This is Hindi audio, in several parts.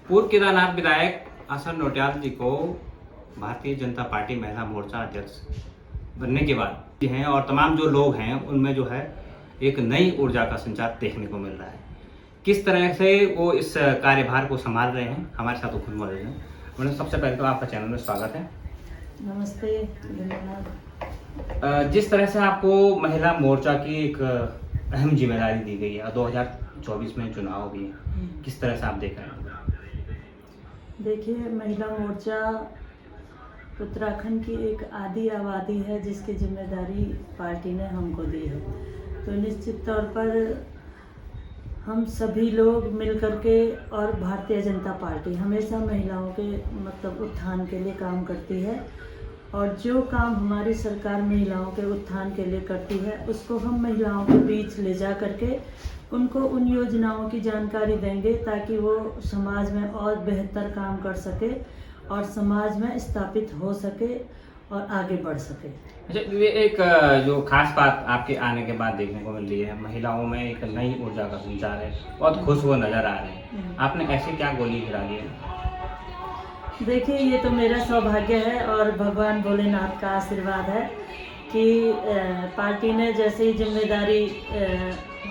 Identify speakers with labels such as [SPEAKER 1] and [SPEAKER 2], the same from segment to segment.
[SPEAKER 1] पूर्व केदारनाथ विधायक आशा नौटियाल जी को भारतीय जनता पार्टी महिला मोर्चा अध्यक्ष बनने के बाद हैं और तमाम जो लोग हैं उनमें जो है एक नई ऊर्जा का संचार देखने को मिल रहा है। किस तरह से वो इस कार्यभार को संभाल रहे हैं, हमारे साथ खुद मौजूद हैं। मैडम, सबसे पहले तो आपका चैनल में स्वागत है।
[SPEAKER 2] नमस्ते, धन्यवाद।
[SPEAKER 1] जिस तरह से आपको महिला मोर्चा की एक अहम जिम्मेदारी दी गई है, 2024 में चुनाव भी है, किस तरह से आप देख रहे हैं?
[SPEAKER 2] देखिए, महिला मोर्चा उत्तराखंड की एक आधी आबादी है जिसकी जिम्मेदारी पार्टी ने हमको दी है। तो निश्चित तौर पर हम सभी लोग मिलकर के और भारतीय जनता पार्टी हमेशा महिलाओं के उत्थान के लिए काम करती है और जो काम हमारी सरकार महिलाओं के उत्थान के लिए करती है उसको हम महिलाओं के बीच ले जा करके उनको उन योजनाओं की जानकारी देंगे ताकि वो समाज में और बेहतर काम कर सके और समाज में स्थापित हो सके और आगे बढ़ सके।
[SPEAKER 1] अच्छा, ये एक जो खास बात आपके आने के बाद देखने को मिल रही है, महिलाओं में एक नई ऊर्जा का संचार है, बहुत खुश वो नजर आ रहे हैं। आपने ऐसी क्या गोली गिरा ली है?
[SPEAKER 2] देखिए, ये तो मेरा सौभाग्य है और भगवान भोलेनाथ का आशीर्वाद है कि पार्टी ने जैसे ही जिम्मेदारी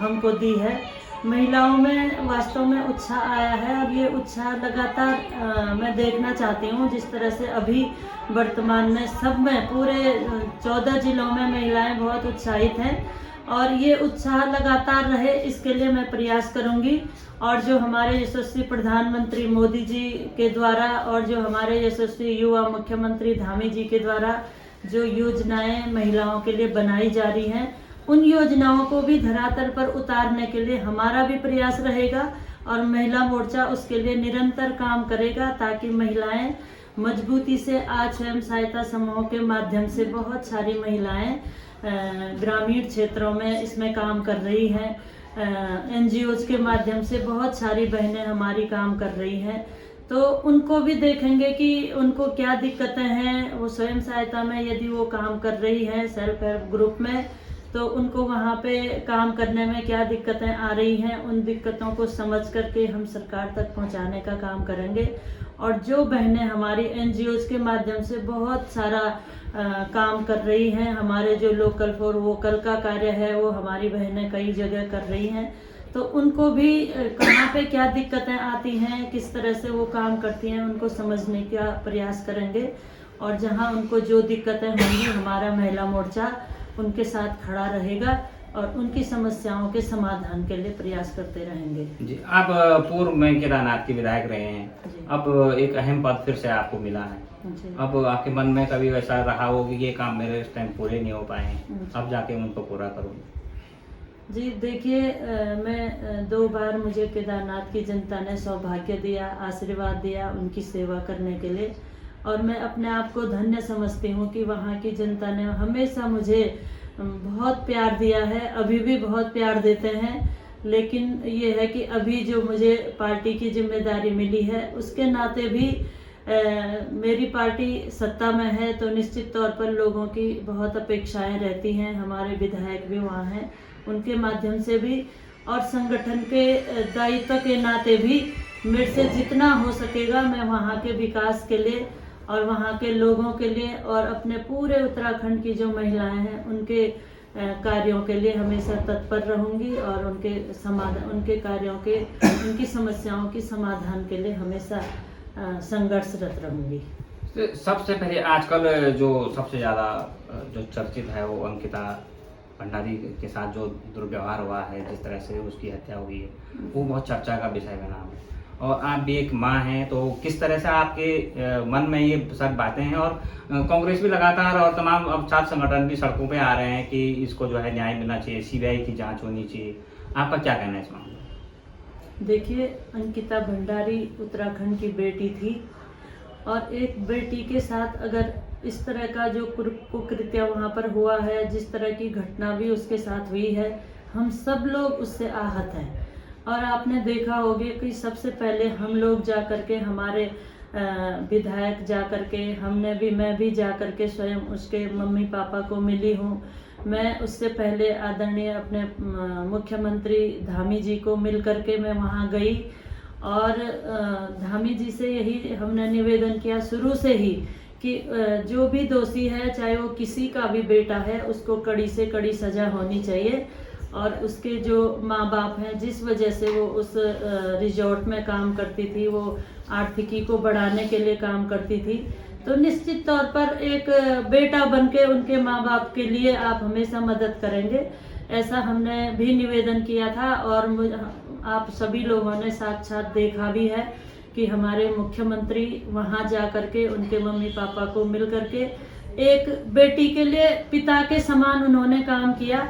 [SPEAKER 2] हमको दी है, महिलाओं में वास्तव में उत्साह आया है। अब ये उत्साह लगातार मैं देखना चाहती हूँ। जिस तरह से अभी वर्तमान में सब में पूरे 14 जिलों में महिलाएं बहुत उत्साहित हैं और ये उत्साह लगातार रहे, इसके लिए मैं प्रयास करूँगी। और जो हमारे यशस्वी प्रधानमंत्री मोदी जी के द्वारा और जो हमारे यशस्वी युवा मुख्यमंत्री धामी जी के द्वारा जो योजनाएं महिलाओं के लिए बनाई जा रही हैं, उन योजनाओं को भी धरातल पर उतारने के लिए हमारा भी प्रयास रहेगा और महिला मोर्चा उसके लिए निरंतर काम करेगा ताकि महिलाएं मजबूती से आज स्वयं सहायता समूहों के माध्यम से बहुत सारी महिलाएं ग्रामीण क्षेत्रों में इसमें काम कर रही हैं। NGOs के माध्यम से बहुत सारी बहनें हमारी काम कर रही हैं, तो उनको भी देखेंगे कि उनको क्या दिक्कतें हैं। वो स्वयं सहायता में यदि वो काम कर रही हैं, सेल्फ हेल्प ग्रुप में, तो उनको वहाँ पे काम करने में क्या दिक्कतें आ रही हैं, उन दिक्कतों को समझ करके हम सरकार तक पहुँचाने का काम करेंगे। और जो बहनें हमारी NGOs के माध्यम से बहुत सारा काम कर रही हैं, हमारे जो लोकल फॉर वोकल का कार्य है वो हमारी बहनें कई जगह कर रही हैं, तो उनको भी कहाँ पे क्या दिक्कतें आती हैं, किस तरह से वो काम करती हैं, उनको समझने का प्रयास करेंगे। और जहाँ उनको जो दिक्कतें होंगी, हमारा महिला मोर्चा उनके साथ खड़ा रहेगा और उनकी समस्याओं के समाधान के लिए प्रयास करते रहेंगे।
[SPEAKER 1] जी, आप पूर्व में केदारनाथ के विधायक रहे हैं, अब एक अहम पद फिर से आपको मिला है। अब आपके मन में कभी वैसा रहा हो कि ये काम मेरे इस टाइम पूरे नहीं हो पाए हैं, अब जाके उनको पूरा करूँगी?
[SPEAKER 2] जी, देखिए, मैं 2 बार मुझे केदारनाथ की जनता ने सौभाग्य दिया, आशीर्वाद दिया उनकी सेवा करने के लिए और मैं अपने आप को धन्य समझती हूँ कि वहाँ की जनता ने हमेशा मुझे बहुत प्यार दिया है, अभी भी बहुत प्यार देते हैं। लेकिन ये है कि अभी जो मुझे पार्टी की जिम्मेदारी मिली है उसके नाते भी मेरी पार्टी सत्ता में है, तो निश्चित तौर पर लोगों की बहुत अपेक्षाएं रहती हैं। हमारे विधायक भी वहाँ हैं, उनके माध्यम से भी और संगठन के दायित्व के नाते भी मेरे से जितना हो सकेगा मैं वहाँ के विकास के लिए और वहाँ के लोगों के लिए और अपने पूरे उत्तराखंड की जो महिलाएं हैं उनके कार्यों के लिए हमेशा तत्पर रहूंगी और उनके कार्यों के, उनकी समस्याओं की समाधान के लिए हमेशा संघर्षरत रहूंगी।
[SPEAKER 1] सबसे पहले आजकल जो सबसे ज़्यादा जो चर्चित है वो अंकिता भंडारी के साथ जो दुर्व्यवहार हुआ है, जिस तरह से उसकी हत्या हुई है, वो बहुत चर्चा का विषय बना है। और आप भी एक माँ हैं, तो किस तरह से आपके मन में ये सब बातें हैं? और कांग्रेस भी लगातार और तमाम अब छात्र संगठन भी सड़कों पे आ रहे हैं कि इसको जो है न्याय मिलना चाहिए, CBI की जांच होनी चाहिए। आपका क्या कहना है इस मामले में?
[SPEAKER 2] देखिए, अंकिता भंडारी उत्तराखंड की बेटी थी और एक बेटी के साथ अगर इस तरह का जो कुकृत्य वहाँ पर हुआ है, जिस तरह की घटना भी उसके साथ हुई है, हम सब लोग उससे आहत हैं। और आपने देखा होगा कि सबसे पहले हम लोग जा कर के, हमारे विधायक जा कर के, मैं भी जा कर के स्वयं उसके मम्मी पापा को मिली हूँ। मैं उससे पहले आदरणीय अपने मुख्यमंत्री धामी जी को मिल कर के मैं वहाँ गई और धामी जी से यही हमने निवेदन किया शुरू से ही कि जो भी दोषी है, चाहे वो किसी का भी बेटा है, उसको कड़ी से कड़ी सज़ा होनी चाहिए। और उसके जो माँ बाप हैं, जिस वजह से वो उस रिजॉर्ट में काम करती थी, वो आर्थिकी को बढ़ाने के लिए काम करती थी, तो निश्चित तौर पर एक बेटा बनके उनके माँ बाप के लिए आप हमेशा मदद करेंगे, ऐसा हमने भी निवेदन किया था। और आप सभी लोगों ने साक्षात देखा भी है कि हमारे मुख्यमंत्री वहाँ जा करके उनके मम्मी पापा को मिल करके एक बेटी के लिए पिता के समान उन्होंने काम किया,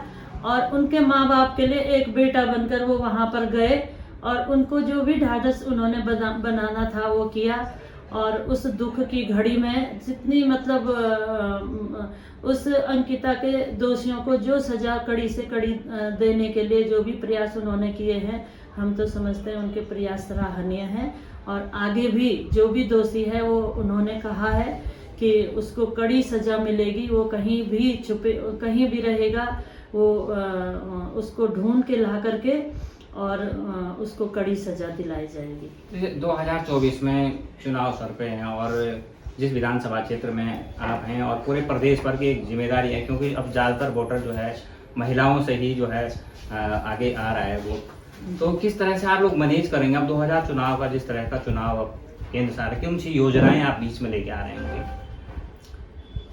[SPEAKER 2] और उनके माँ बाप के लिए एक बेटा बनकर वो वहाँ पर गए, और उनको जो भी ढाढ़स उन्होंने बनाना था वो किया। और उस दुख की घड़ी में जितनी मतलब उस अंकिता के दोषियों को जो सज़ा कड़ी से कड़ी देने के लिए जो भी प्रयास उन्होंने किए हैं, हम तो समझते हैं उनके प्रयास सराहनीय हैं। और आगे भी जो भी दोषी है वो उन्होंने कहा है कि उसको कड़ी सज़ा मिलेगी, वो कहीं भी छुपे कहीं भी रहेगा, वो उसको ढूंढ के ला करके और उसको कड़ी सज़ा दिलाई जाएगी।
[SPEAKER 1] 2024 में चुनाव सर पे हैं, और जिस विधानसभा क्षेत्र में आप हैं और पूरे प्रदेश भर की एक जिम्मेदारी है, क्योंकि अब ज़्यादातर वोटर जो है महिलाओं से ही जो है आगे आ रहा है वो, तो किस तरह से आप लोग मैनेज करेंगे अब 2000 चुनाव का, जिस तरह का चुनाव अब केंद्र सरकार, कौन सी योजनाएं आप बीच में लेके आ रहे हैं?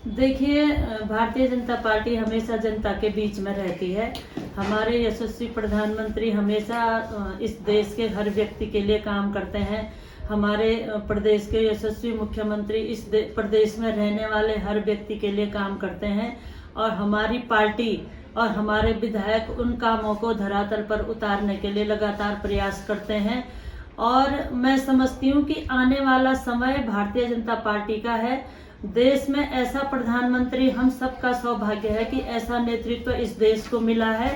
[SPEAKER 2] देखिए, भारतीय जनता पार्टी हमेशा जनता के बीच में रहती है। हमारे यशस्वी प्रधानमंत्री हमेशा इस देश के हर व्यक्ति के लिए काम करते हैं। हमारे प्रदेश के यशस्वी मुख्यमंत्री इस प्रदेश में रहने वाले हर व्यक्ति के लिए काम करते हैं, और हमारी पार्टी और हमारे विधायक उन कामों को धरातल पर उतारने के लिए लगातार प्रयास करते हैं। और मैं समझती हूँ कि आने वाला समय भारतीय जनता पार्टी का है। देश में ऐसा प्रधानमंत्री, हम सबका सौभाग्य है कि ऐसा नेतृत्व इस देश को मिला है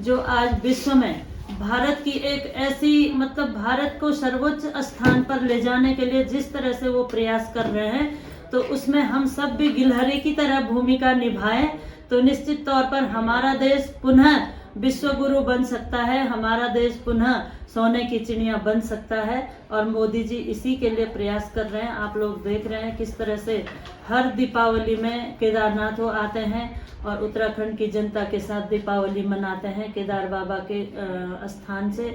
[SPEAKER 2] जो आज विश्व में भारत की एक ऐसी मतलब भारत को सर्वोच्च स्थान पर ले जाने के लिए जिस तरह से वो प्रयास कर रहे हैं, तो उसमें हम सब भी गिलहरी की तरह भूमिका निभाएं, तो निश्चित तौर पर हमारा देश पुनः विश्व गुरु बन सकता है, हमारा देश पुनः सोने की चिड़िया बन सकता है। और मोदी जी इसी के लिए प्रयास कर रहे हैं। आप लोग देख रहे हैं किस तरह से हर दीपावली में केदारनाथ वो आते हैं और उत्तराखंड की जनता के साथ दीपावली मनाते हैं, केदार बाबा के स्थान से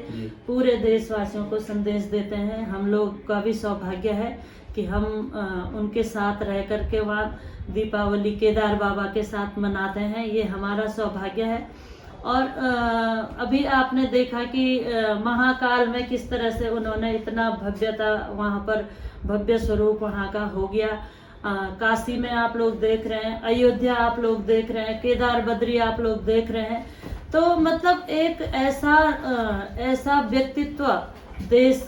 [SPEAKER 2] पूरे देशवासियों को संदेश देते हैं। हम लोग का भी सौभाग्य है कि हम उनके साथ रह कर के वहाँ दीपावली केदार बाबा के साथ मनाते हैं, ये हमारा सौभाग्य है। और अभी आपने देखा कि महाकाल में किस तरह से उन्होंने इतना भव्यता वहाँ पर भव्य स्वरूप वहाँ का हो गया। काशी में आप लोग देख रहे हैं, अयोध्या आप लोग देख रहे हैं, केदार बद्री आप लोग देख रहे हैं। तो मतलब एक ऐसा व्यक्तित्व देश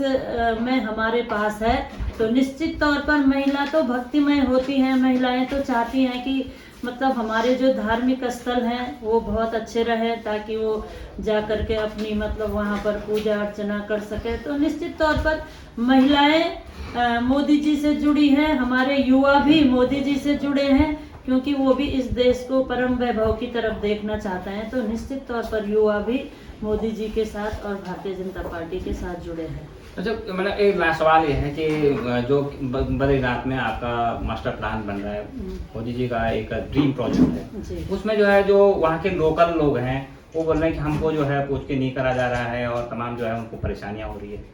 [SPEAKER 2] में हमारे पास है, तो निश्चित तौर पर महिला तो भक्तिमय होती हैं। महिलाएं तो चाहती हैं कि मतलब हमारे जो धार्मिक स्थल हैं वो बहुत अच्छे रहे, ताकि वो जा कर के अपनी मतलब वहाँ पर पूजा अर्चना कर सके। तो निश्चित तौर पर महिलाएं मोदी जी से जुड़ी हैं, हमारे युवा भी मोदी जी से जुड़े हैं, क्योंकि वो भी इस देश को परम वैभव की तरफ देखना चाहते हैं। तो निश्चित तौर पर युवा भी मोदी जी के साथ और भारतीय जनता पार्टी के साथ जुड़े हैं।
[SPEAKER 1] अच्छा, मतलब एक लास्ट सवाल ये है कि जो बद्रीनाथ में आपका मास्टर प्लान बन रहा है, मोदी जी का एक ड्रीम प्रोजेक्ट है, उसमें जो है जो वहाँ के लोकल लोग हैं वो बोल रहे हैं कि हमको जो है पूछ के नहीं करा जा रहा है और तमाम जो है उनको परेशानियाँ हो रही है।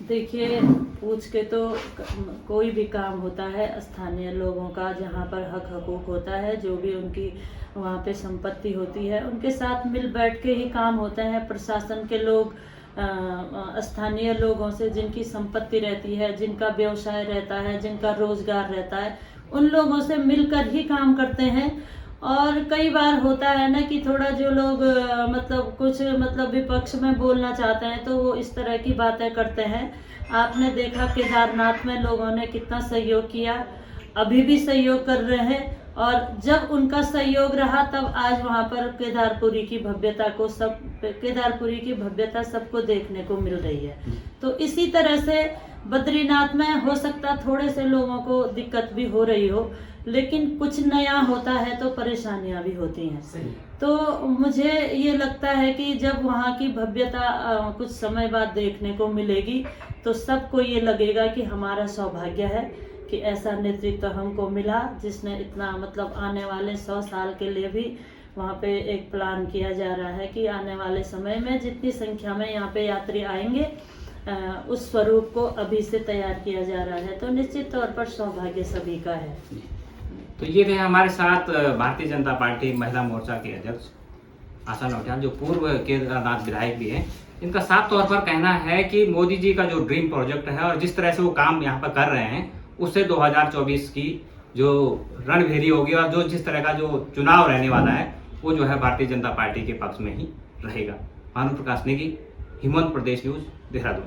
[SPEAKER 2] देखिए, पूछ के तो कोई भी काम होता है स्थानीय लोगों का, जहाँ पर हक हकूक होता है, जो भी उनकी वहाँ पे संपत्ति होती है उनके साथ मिल बैठ के ही काम होते हैं। प्रशासन के लोग स्थानीय लोगों से जिनकी संपत्ति रहती है, जिनका व्यवसाय रहता है, जिनका रोजगार रहता है, उन लोगों से मिलकर ही काम करते हैं। और कई बार होता है ना कि थोड़ा जो लोग मतलब कुछ मतलब विपक्ष में बोलना चाहते हैं तो वो इस तरह की बातें करते हैं। आपने देखा केदारनाथ में लोगों ने कितना सहयोग किया, अभी भी सहयोग कर रहे हैं, और जब उनका सहयोग रहा तब आज वहाँ पर केदारपुरी की भव्यता सबको देखने को मिल रही है। तो इसी तरह से बद्रीनाथ में हो सकता थोड़े से लोगों को दिक्कत भी हो रही हो, लेकिन कुछ नया होता है तो परेशानियां भी होती हैं। तो मुझे ये लगता है कि जब वहाँ की भव्यता कुछ समय बाद देखने को मिलेगी तो सबको ये लगेगा कि हमारा सौभाग्य है कि ऐसा नेतृत्व हमको मिला, जिसने इतना मतलब आने वाले 100 साल के लिए भी वहाँ पे एक प्लान किया जा रहा है कि आने वाले समय में जितनी संख्या में यहाँ पे यात्री आएंगे उस स्वरूप को अभी से तैयार किया जा रहा है। तो निश्चित तौर पर सौभाग्य सभी का है।
[SPEAKER 1] तो ये थे हमारे साथ भारतीय जनता पार्टी महिला मोर्चा के अध्यक्ष आशा नौटियाल, जो पूर्व केदारनाथ विधायक भी हैं। इनका साफ तौर पर कहना है कि मोदी जी का जो ड्रीम प्रोजेक्ट है और जिस तरह से वो काम यहाँ पर कर रहे हैं, उससे 2024 की जो रणभेरी होगी और जो जिस तरह का जो चुनाव रहने वाला है वो जो है भारतीय जनता पार्टी के पक्ष में ही रहेगा। भानु प्रकाश नेगी, हिमवंत प्रदेश न्यूज, देहरादून।